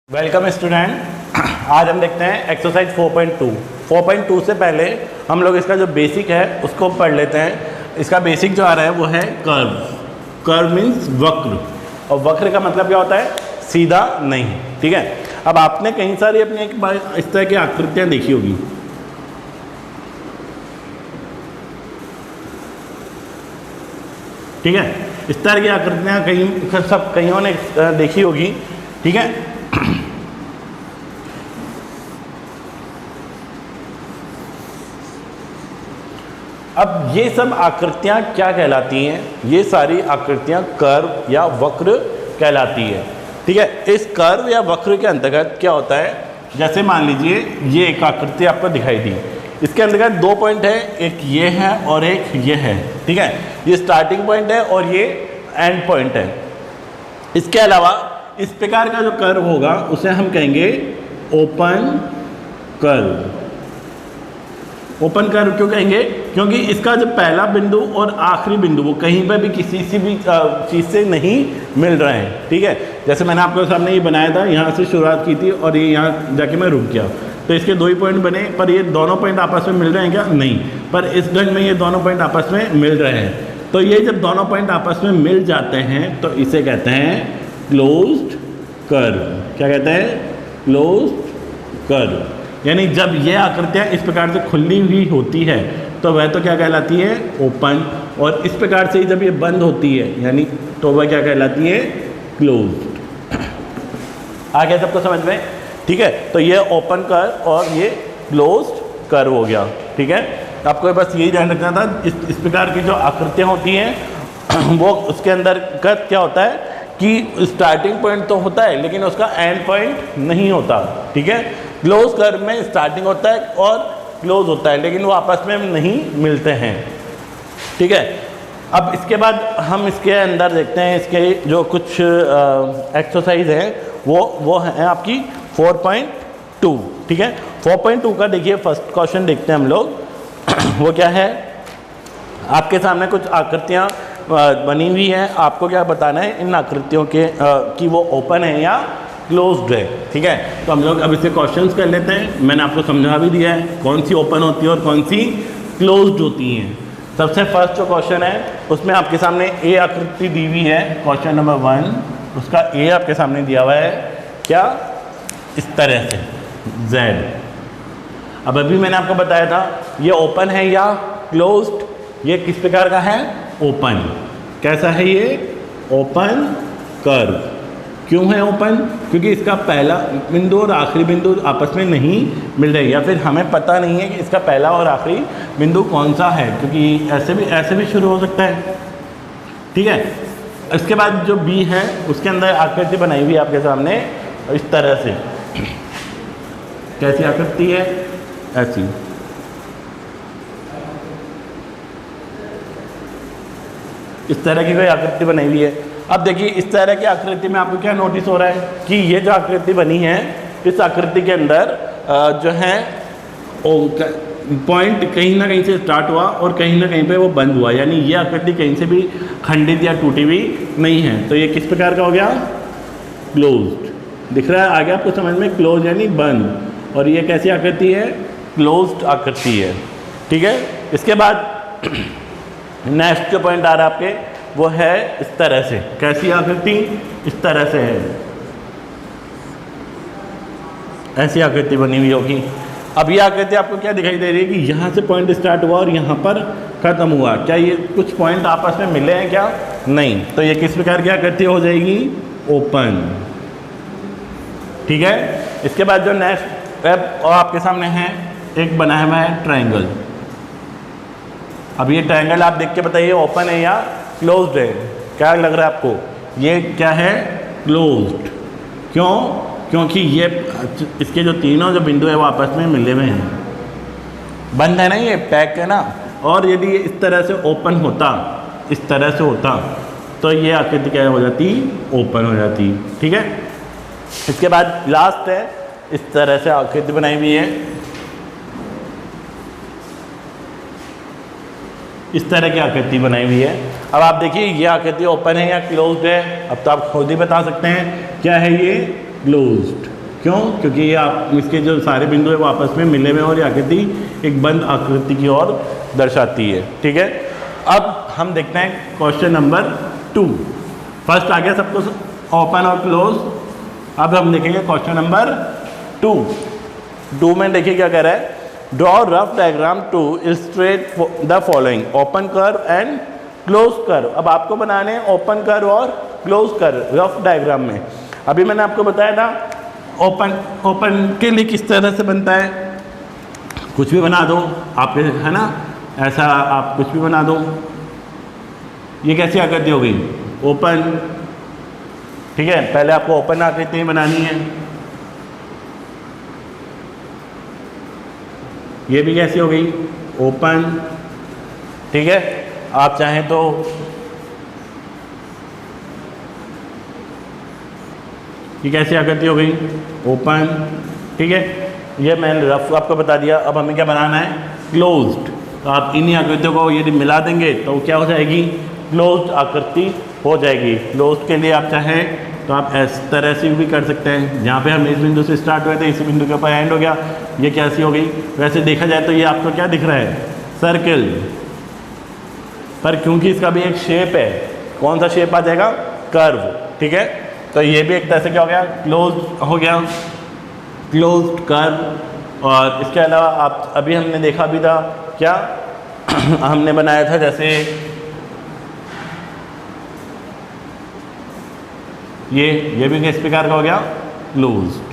Welcome student. आज हम देखते हैं एक्सरसाइज 4.2। 4.2 से पहले हम लोग इसका जो बेसिक है उसको पढ़ लेते हैं। इसका बेसिक जो आ रहा है वो है कर्व। कर्व मीन्स वक्र, और वक्र का मतलब क्या होता है? सीधा नहीं। ठीक है। अब आपने कई सारी अपनी एक बार इस तरह की आकृतियाँ देखी होगी। ठीक है, इस तरह की आकृतियाँ कईयों ने देखी होगी। ठीक है। अब ये सब आकृतियाँ क्या कहलाती हैं? ये सारी आकृतियाँ कर्व या वक्र कहलाती है। ठीक है। इस कर्व या वक्र के अंतर्गत क्या होता है? जैसे मान लीजिए ये एक आकृति आपको दिखाई दी, इसके अंतर्गत दो पॉइंट है, एक ये है और एक ये है। ठीक है, ये स्टार्टिंग पॉइंट है और ये एंड पॉइंट है। इसके अलावा इस प्रकार का जो कर्व होगा उसे हम कहेंगे ओपन कर्व। ओपन कर्व क्यों कहेंगे? क्योंकि इसका जो पहला बिंदु और आखिरी बिंदु वो कहीं पर भी किसी से भी चीज़ से नहीं मिल रहे हैं। ठीक है, जैसे मैंने आपके सामने ये बनाया था, यहाँ से शुरुआत की थी और ये यहाँ जाके मैं रुक गया, तो इसके दो ही पॉइंट बने, पर ये दोनों पॉइंट आपस में मिल रहे हैं क्या? नहीं। पर इस ढंग में ये दोनों पॉइंट आपस में मिल रहे हैं। तो ये जब दोनों पॉइंट आपस में मिल जाते हैं तो इसे कहते हैं क्लोज्ड कर्व। क्या कहते हैं? Closed curve. यानी जब ये आकृतियाँ इस प्रकार से खुली हुई होती है तो वह तो क्या कहलाती है? ओपन। और इस प्रकार से ही जब ये बंद होती है यानी तो वह क्या कहलाती है? क्लोज्ड। आ गया सबको समझ में? ठीक है, तो ये ओपन कर्व और ये क्लोज्ड कर्व हो गया। ठीक है, आपको बस यही ध्यान रखना था। इस प्रकार की जो आकृतियाँ होती हैं वो उसके अंदर क्या होता है कि स्टार्टिंग पॉइंट तो होता है लेकिन उसका एंड पॉइंट नहीं होता। ठीक है, क्लोज कर्व में स्टार्टिंग होता है और क्लोज होता है लेकिन वो आपस में नहीं मिलते हैं। ठीक है, अब इसके बाद हम इसके अंदर देखते हैं इसके जो कुछ एक्सरसाइज हैं वो हैं आपकी 4.2। ठीक है, 4.2 का देखिए फर्स्ट क्वेश्चन देखते हैं हम लोग। वो क्या है? आपके सामने कुछ आकृतियाँ बनी हुई हैं, आपको क्या बताना है इन आकृतियों के कि वो ओपन है या क्लोज्ड है। ठीक है, तो हम लोग अब इसे क्वेश्चंस कर लेते हैं। मैंने आपको समझा भी दिया है कौन सी ओपन होती है और कौन सी क्लोज्ड होती हैं। सबसे फर्स्ट जो क्वेश्चन है उसमें आपके सामने ए आकृति दी हुई है। क्वेश्चन नंबर 1, उसका ए आपके सामने दिया हुआ है क्या? इस तरह से Z। अब अभी मैंने आपको बताया था ये ओपन है या क्लोज्ड। ये किस प्रकार का है? ओपन। कैसा है ये? Open curve. क्यों है ओपन? क्योंकि इसका पहला बिंदु और आखिरी बिंदु आपस में नहीं मिल रहे, या फिर हमें पता नहीं है कि इसका पहला और आखिरी बिंदु कौन सा है, क्योंकि ऐसे भी शुरू हो सकता है। ठीक है, इसके बाद जो बी है उसके अंदर आकृति बनाई हुई आपके सामने इस तरह से। कैसी आकृति है? ऐसी। इस तरह की कोई आकृति बनाई हुई है। अब देखिए इस तरह की आकृति में आपको क्या नोटिस हो रहा है कि ये जो आकृति बनी है इस आकृति के अंदर जो है पॉइंट कहीं ना कहीं से स्टार्ट हुआ और कहीं ना कहीं पे वो बंद हुआ, यानी ये आकृति कहीं से भी खंडित या टूटी हुई नहीं है। तो ये किस प्रकार का हो गया? क्लोज्ड। दिख रहा है आगे आपको समझ में? क्लोज यानी बंद, और ये कैसी आकृति है? क्लोज्ड आकृति है। ठीक है, इसके बाद नेक्स्ट जो पॉइंट आ रहा है आपके वो है इस तरह से। कैसी आकृति? इस तरह से है, ऐसी आकृति बनी हुई होगी। अब ये आकृति आपको क्या दिखाई दे रही है कि यहाँ से पॉइंट स्टार्ट हुआ और यहाँ पर ख़त्म हुआ। क्या ये कुछ पॉइंट आपस में मिले हैं क्या? नहीं। तो ये किस प्रकार की आकृति हो जाएगी? ओपन। ठीक है, इसके बाद जो नेक्स्ट और आपके सामने है एक बनाया हुआ है ट्रायंगल। अब ये ट्रायंगल आप देख के बताइए ओपन है या क्लोज्ड है? क्या लग रहा है आपको? ये क्या है? क्लोज्ड। क्यों? क्योंकि ये इसके जो तीनों जो बिंदु है वो आपस में मिले हुए हैं। बंद है ना, ये पैक है ना। और यदि ये इस तरह से ओपन होता, इस तरह से होता, तो ये आकृति क्या हो जाती? ओपन हो जाती। ठीक है, इसके बाद लास्ट है इस तरह से आकृति बनाई हुई है। इस तरह की आकृति बनाई हुई है। अब आप देखिए ये आकृति ओपन है या क्लोज्ड है? अब तो आप खुद ही बता सकते हैं क्या है ये? क्लोज्ड। क्यों? क्योंकि ये आप इसके जो सारे बिंदु है वो आपस में मिले हुए और ये आकृति एक बंद आकृति की ओर दर्शाती है। ठीक है, अब हम देखते हैं क्वेश्चन नंबर 2। फर्स्ट आ गया सबको ओपन और क्लोज। अब हम देखेंगे क्वेश्चन नंबर 2 में देखिए क्या कह रहा है, draw rough diagram to illustrate the following open curve and close curve. अब आपको बनाने हैं ओपन कर्व और क्लोज कर्व रफ डायग्राम में। अभी मैंने आपको बताया था ओपन के लिए किस तरह से बनता है, कुछ भी बना दो आप, है ना, ऐसा आप कुछ भी बना दो। ये कैसी आकृति हो गई? ओपन। ठीक है, पहले आपको ओपन आकृति बनानी है। ये भी कैसी हो गई? ओपन। ठीक है, आप चाहें तो ये कैसी आकृति हो गई? ओपन। ठीक है, ये मैंने रफ आपको बता दिया। अब हमें क्या बनाना है? क्लोज्ड। तो आप इन्हीं आकृतियों को यदि मिला देंगे तो क्या हो जाएगी? क्लोज्ड आकृति हो जाएगी। क्लोज्ड के लिए आप चाहें तो आप इस तरह से भी कर सकते हैं, जहाँ पे हम इस बिंदु से स्टार्ट हुए थे इसी बिंदु के ऊपर एंड हो गया। ये कैसी हो गई? वैसे देखा जाए तो ये आपको क्या दिख रहा है? सर्कल। पर क्योंकि इसका भी एक शेप है, कौन सा शेप आ जाएगा? कर्व। ठीक है, तो ये भी एक तरह से क्या हो गया? क्लोज हो गया, क्लोज्ड कर्व। और इसके अलावा आप अभी हमने देखा भी था क्या हमने बनाया था, जैसे ये भी किस प्रकार का हो गया? क्लोज्ड।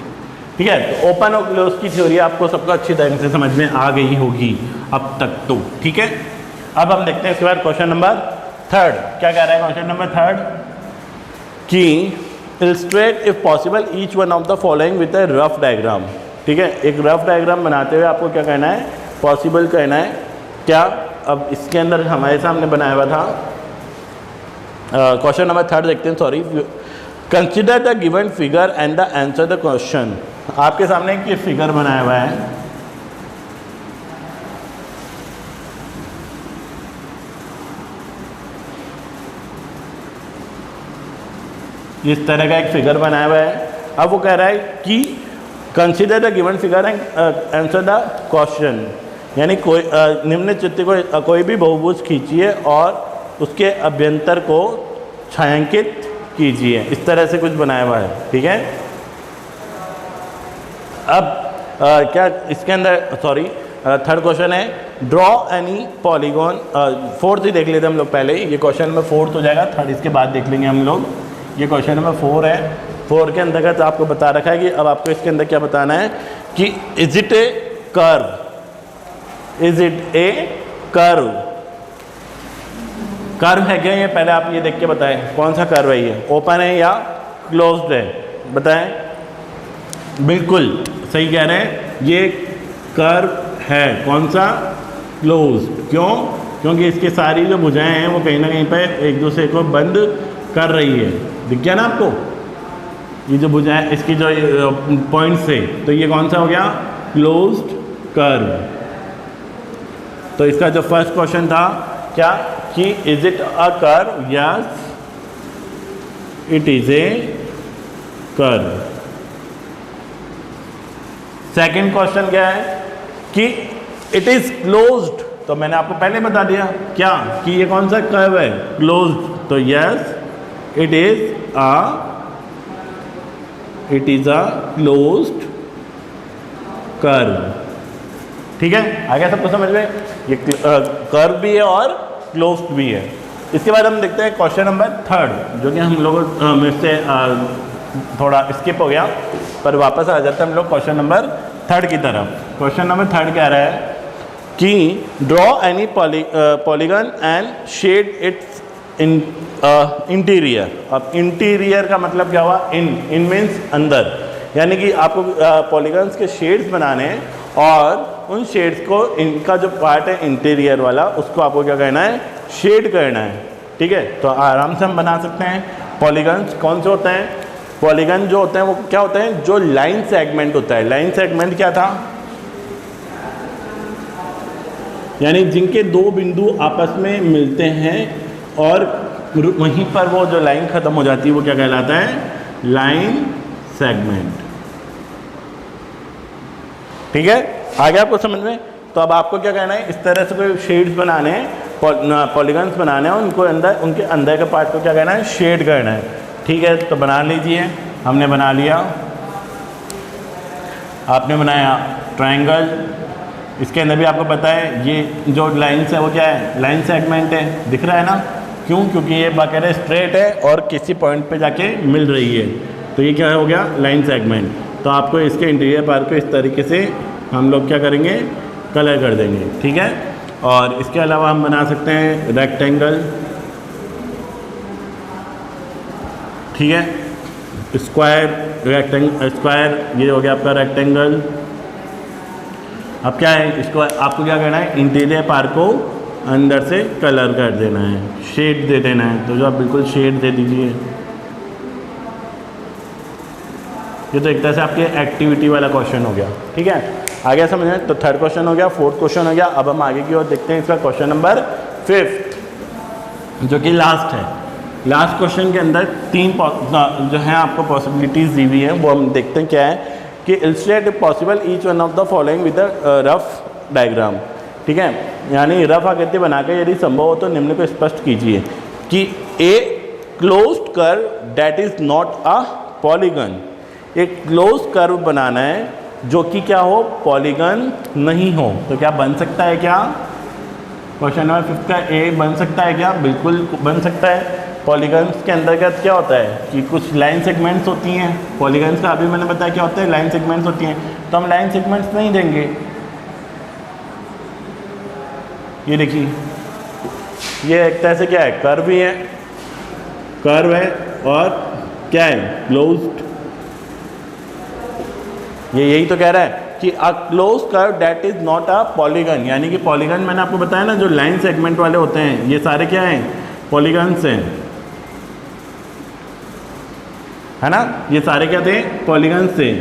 ठीक है, तो ओपन और क्लोज की थ्योरी आपको सबको अच्छी तरह से समझ में आ गई होगी अब तक तो। ठीक है, अब हम देखते हैं इसके बाद क्वेश्चन नंबर 3। क्या कह रहा है क्वेश्चन नंबर 3 कि illustrate if possible each one of the following with a rough diagram. ठीक है, एक रफ डायग्राम बनाते हुए आपको क्या कहना है? पॉसिबल कहना है। क्या? अब इसके अंदर हमारे सामने बनाया हुआ था क्वेश्चन नंबर 3 देखते हैं। Sorry, consider the given figure and the answer the question. आपके सामने एक ये फिगर बनाया हुआ है, इस तरह का एक फिगर बनाया हुआ है। अब वो कह रहा है कि consider the given figure and answer the question, यानी कोई निम्न चित्र को कोई भी बहुभुज खींचिए और उसके अभ्यंतर को छायांकित कीजिए। इस तरह से कुछ बनाया हुआ है। ठीक है, अब क्या इसके अंदर, सॉरी, 3rd क्वेश्चन है ड्रॉ एनी पॉलीगॉन। 4th ही देख लेते हम लोग पहले, ये क्वेश्चन नंबर 4th हो जाएगा, 3rd इसके बाद देख लेंगे हम लोग। ये क्वेश्चन नंबर 4 है। 4 के अंतर्गत आपको बता रखा है कि अब आपको इसके अंदर क्या बताना है कि is it A curve, is it A curve. Curve है क्या ये? पहले आप ये देख के बताएं कौन सा कर्व है, ये ओपन है या क्लोज्ड है? बताएं। बिल्कुल सही कह रहे हैं, ये कर्व है। कौन सा? क्लोज्ड। क्यों? क्योंकि इसकी सारी जो भुजाएं हैं वो कहीं ना कहीं पे एक दूसरे को बंद कर रही है। दिख गया ना आपको? ये जो भुजाएं इसकी जो पॉइंट से, तो ये कौन सा हो गया? Closed curve. तो इसका जो फर्स्ट क्वेश्चन था क्या कि is it a curve? Yes it is a curve. Second question क्या है कि इट इज क्लोज्ड। तो मैंने आपको पहले बता दिया क्या कि ये कौन सा कर्व है? क्लोज्ड। तो yes it is a closed curve. ठीक है, आ गया सबको समझ में? ये कर्व भी है और क्लोज्ड भी है। इसके बाद हम देखते हैं क्वेश्चन नंबर 3, जो कि हम लोगों में से थोड़ा स्किप हो गया, पर वापस आ जाते हैं हम लोग क्वेश्चन नंबर 3 की तरफ। क्वेश्चन नंबर 3 कह रहा है कि draw any polygon and shade its interior. अब इंटीरियर का मतलब क्या हुआ? इन मीन्स अंदर, यानी कि आपको पॉलीगन्स के शेड्स बनाने हैं और उन शेड्स को, इनका जो पार्ट है इंटीरियर वाला, उसको आपको क्या करना है? शेड करना है। ठीक है, तो आराम से हम बना सकते हैं। पॉलीगन्स कौन से होते हैं? पॉलीगन जो होते हैं वो क्या होते हैं? जो लाइन सेगमेंट होता है। लाइन सेगमेंट क्या था? यानी जिनके दो बिंदु आपस में मिलते हैं और वहीं पर वो जो लाइन खत्म हो जाती है वो क्या कहलाता है? Line segment. ठीक है, आ गया आपको समझ में। तो अब आपको क्या करना है, इस तरह से कोई शेड्स बनाने हैं, पॉलीगन्स बनाने हैं, उनको अंदर, उनके अंदर के पार्ट को क्या करना है, शेड करना है। ठीक है, तो बना लीजिए। हमने बना लिया, आपने बनाया ट्रायंगल। इसके अंदर भी आपको पता है ये जो लाइन्स है वो क्या है, लाइन सेगमेंट है, दिख रहा है ना। क्यों? क्योंकि ये बाकायदा स्ट्रेट है और किसी पॉइंट पे जाके मिल रही है, तो ये क्या हो गया, लाइन सेगमेंट। तो आपको इसके इंटीरियर पार्ट को इस तरीके से हम लोग क्या करेंगे, कलर कर देंगे। ठीक है, और इसके अलावा हम बना सकते हैं रेक्टेंगल। ठीक है, स्क्वायर, रेक्टेंगल, स्क्वायर, ये हो गया आपका रेक्टेंगल। अब क्या है, इसको आपको क्या करना है, इंटीरियर पार्ट को अंदर से कलर कर देना है, शेड दे देना है। तो जो आप बिल्कुल शेड दे दीजिए। ये तो एक तरह से आपके एक्टिविटी वाला क्वेश्चन हो गया। ठीक है, आगे समझ में। तो थर्ड क्वेश्चन हो गया, फोर्थ क्वेश्चन हो गया। अब हम आगे की ओर देखते हैं, इसका क्वेश्चन नंबर 5 जो कि लास्ट है। लास्ट क्वेश्चन के अंदर 3 जो है आपको पॉसिबिलिटीज़ दी हुई हैं, वो हम देखते हैं क्या है कि illustrate possible each one of the following with rough diagram. ठीक है, यानी रफ आकृति बनाकर यदि संभव हो तो निम्न को स्पष्ट कीजिए कि a closed curve that is not a polygon. एक क्लोज कर्व बनाना है जो कि क्या हो, पॉलीगन नहीं हो। तो क्या बन सकता है, क्या क्वेश्चन नंबर 5 का ए बन सकता है क्या? बिल्कुल बन सकता है। पॉलीगन्स के अंतर्गत क्या होता है कि कुछ लाइन सेगमेंट्स होती हैं। पॉलीगन्स का अभी मैंने बताया क्या होता है, लाइन सेगमेंट्स होती हैं। तो हम लाइन सेगमेंट्स नहीं देंगे। ये देखिए, ये एक तरह से क्या है, कर्व ही है, कर्व है और क्या है, क्लोज्ड। ये यही तो कह रहा है कि a close curve that is not a polygon. यानी कि पॉलीगन मैंने आपको बताया ना, जो लाइन सेगमेंट वाले होते हैं, ये सारे क्या हैं, पॉलीगन्स हैं, है ना। ये सारे क्या थे, पॉलीगन्स थे।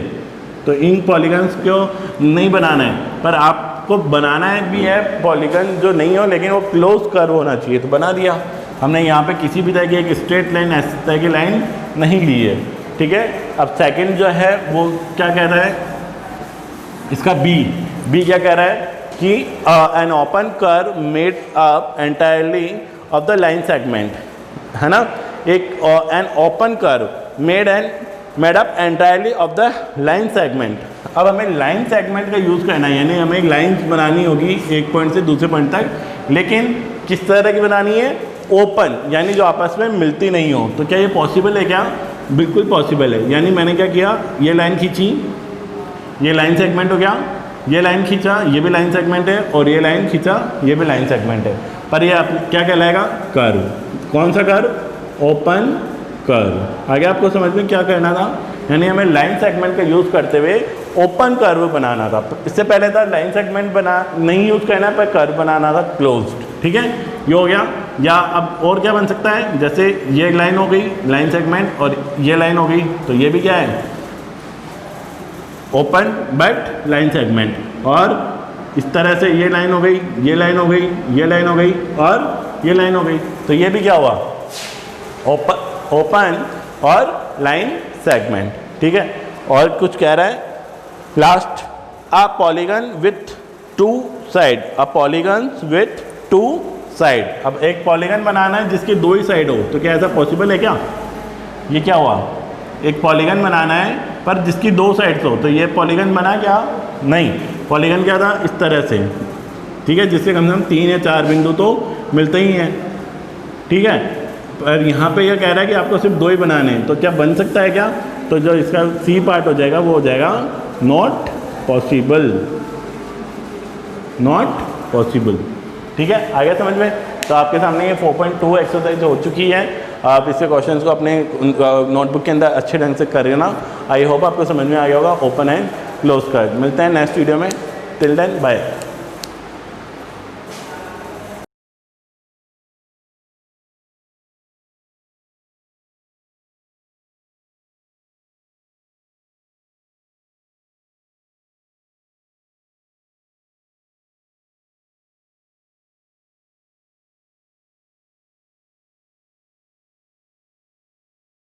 तो इन पॉलीगन्स को नहीं बनाना है, पर आपको बनाना है भी है पॉलीगन जो नहीं हो लेकिन वो क्लोज कर्व होना चाहिए। तो बना दिया हमने। यहाँ पे किसी भी तरह की एक स्ट्रेट लाइन, ऐसी तरह की लाइन नहीं ली है। ठीक है, अब सेकंड जो है वो क्या कह रहा है, इसका बी क्या कह रहा है कि an open curve made up entirely of the line segment, है ना। एक an open curve made up entirely of the line segment. अब हमें लाइन सेगमेंट का यूज़ करना है, यानी हमें एक लाइन बनानी होगी एक पॉइंट से दूसरे पॉइंट तक, लेकिन किस तरह की बनानी है, ओपन, यानी जो आपस में मिलती नहीं हो। तो क्या ये पॉसिबल है क्या? बिल्कुल पॉसिबल है। यानी मैंने क्या किया, ये लाइन खींची, ये लाइन सेगमेंट हो गया, ये लाइन खींचा, ये भी लाइन सेगमेंट है, और ये लाइन खींचा, ये भी लाइन सेगमेंट है। पर ये क्या कहलाएगा, कर्व। कौन सा कर्व? Open curve. आगे आपको समझ में क्या करना था, यानी हमें लाइन सेगमेंट का यूज़ करते हुए ओपन कर्व बनाना था। इससे पहले था लाइन सेगमेंट नहीं यूज़ करना, पर कर्व बनाना था क्लोज्ड। ठीक है, ये हो गया। या अब और क्या बन सकता है, जैसे ये लाइन हो गई लाइन सेगमेंट, और ये लाइन हो गई, तो ये भी क्या है, ओपन बट लाइन सेगमेंट। और इस तरह से ये लाइन हो गई, ये लाइन हो गई, ये लाइन हो गई, और ये लाइन हो गई। तो ये भी क्या हुआ, ओपन और लाइन सेगमेंट। ठीक है, और कुछ कह रहा है last, a polygon with 2 side, a polygon with 2 side. अब एक पॉलीगन बनाना है जिसके 2 ही साइड हो, तो क्या ऐसा पॉसिबल है क्या? ये क्या हुआ, एक पॉलीगन बनाना है पर जिसकी 2 साइड्स हो। तो ये पॉलीगन बना क्या? नहीं, पॉलीगन क्या था, इस तरह से। ठीक है, जिससे कम से कम 3 या 4 बिंदु तो मिलते ही हैं। ठीक है, पर यहाँ पे यह कह रहा है कि आपको सिर्फ 2 ही बनाने हैं। तो क्या बन सकता है क्या? तो जो इसका सी पार्ट हो जाएगा वो हो जाएगा नॉट पॉसिबल, नॉट पॉसिबल। ठीक है, आगे समझ में। तो आपके सामने ये 4.2 एक्सरसाइज हो चुकी है। आप इसके क्वेश्चंस को अपने नोटबुक के अंदर अच्छे ढंग से करना। आई होप आपको समझ में आ गया होगा ओपन एंड क्लोज कर। मिलते हैं नेक्स्ट वीडियो में, टिल देन बाय।